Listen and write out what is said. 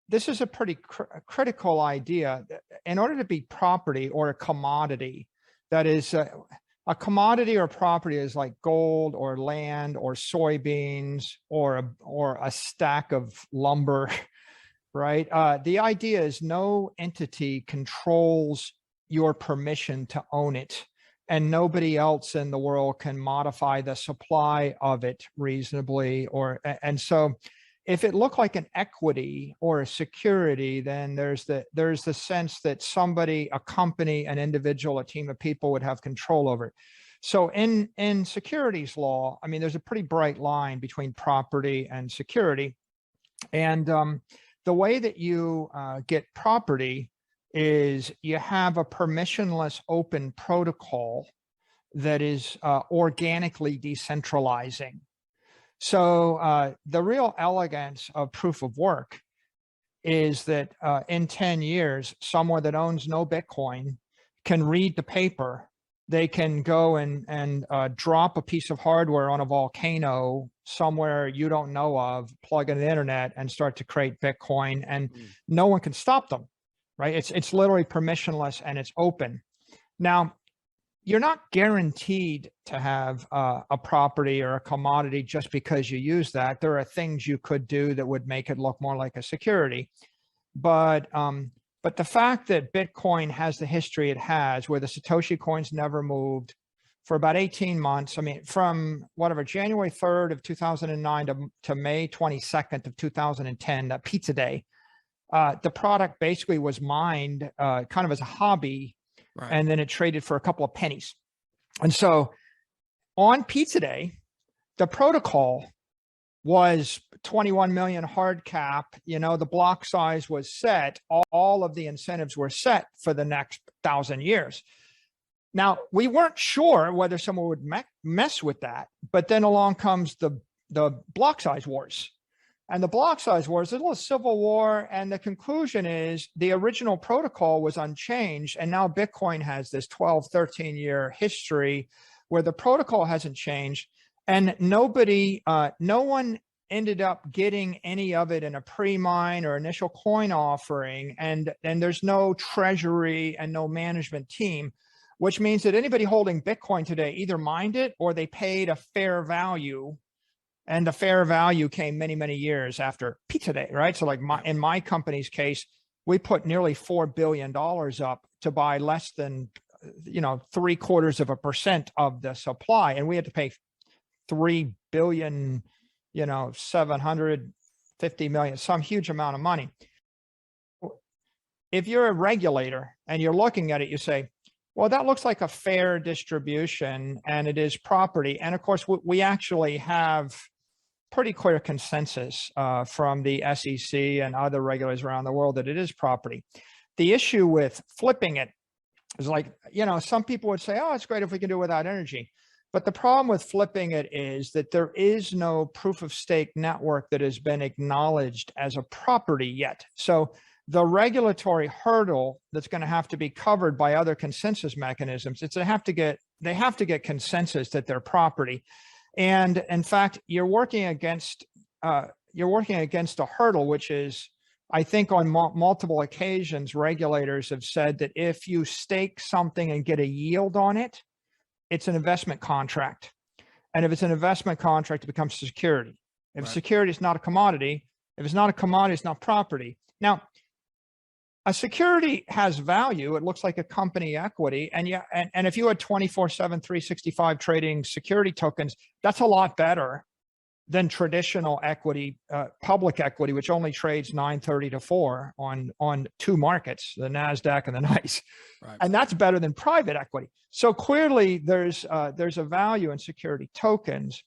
this is a pretty critical idea. In order to be property or a commodity, that is a commodity or property is like gold or land or soybeans or a stack of lumber, right? The idea is no entity controls your permission to own it, and nobody else in the world can modify the supply of it reasonably. And so if it looked like an equity or a security, then there's the sense that somebody, a company, an individual, a team of people would have control over it. So in securities law, I mean, there's a pretty bright line between property and security. And the way that you get property is you have a permissionless open protocol that is organically decentralizing. So the real elegance of proof of work is that in 10 years, someone that owns no Bitcoin can read the paper. They can go and drop a piece of hardware on a volcano somewhere you don't know of, plug in the internet and start to create Bitcoin, and no one can stop them, right? It's literally permissionless and it's open. Now, you're not guaranteed to have a property or a commodity just because you use that. There are things you could do that would make it look more like a security. But the fact that Bitcoin has the history it has, where the Satoshi coins never moved for about 18 months, I mean, from whatever, January 3rd of 2009 to May 22nd of 2010, that pizza day, the product basically was mined kind of as a hobby. Right. And then it traded for a couple of pennies. And so on pizza day, the protocol was 21 million hard cap. You know, the block size was set. All of the incentives were set for the next 1,000 years. Now, we weren't sure whether someone would mess with that, but then along comes the block size wars. And the block size wars, there's a little civil war, and the conclusion is the original protocol was unchanged, and now Bitcoin has this 12, 13-year history where the protocol hasn't changed, and no one ended up getting any of it in a pre-mine or initial coin offering, and there's no treasury and no management team, which means that anybody holding Bitcoin today either mined it or they paid a fair value. And the fair value came many, many years after pizza day, right? So like in my company's case, we put nearly $4 billion up to buy less than, 0.75% of the supply. And we had to pay 3 billion, 750 million, some huge amount of money. If you're a regulator and you're looking at it, you say, well, that looks like a fair distribution and it is property. And of course, we actually have pretty clear consensus from the SEC and other regulators around the world that it is property. The issue with flipping it is like, some people would say, oh, it's great if we can do it without energy. But the problem with flipping it is that there is no proof of stake network that has been acknowledged as a property yet. So the regulatory hurdle that's going to have to be covered by other consensus mechanisms, they have to get consensus that they're property. And in fact, you're working against a hurdle, which is, I think on multiple occasions, regulators have said that if you stake something and get a yield on it, it's an investment contract. And if it's an investment contract, it becomes security. If security is not a commodity, if it's not a commodity, it's not property. Now, a security has value. It looks like a company equity. And if you had 24/7, 365 trading security tokens, that's a lot better than traditional equity, public equity, which only trades 9:30 to 4 on two markets, the NASDAQ and the NYSE. Right. And that's better than private equity. So clearly there's a value in security tokens.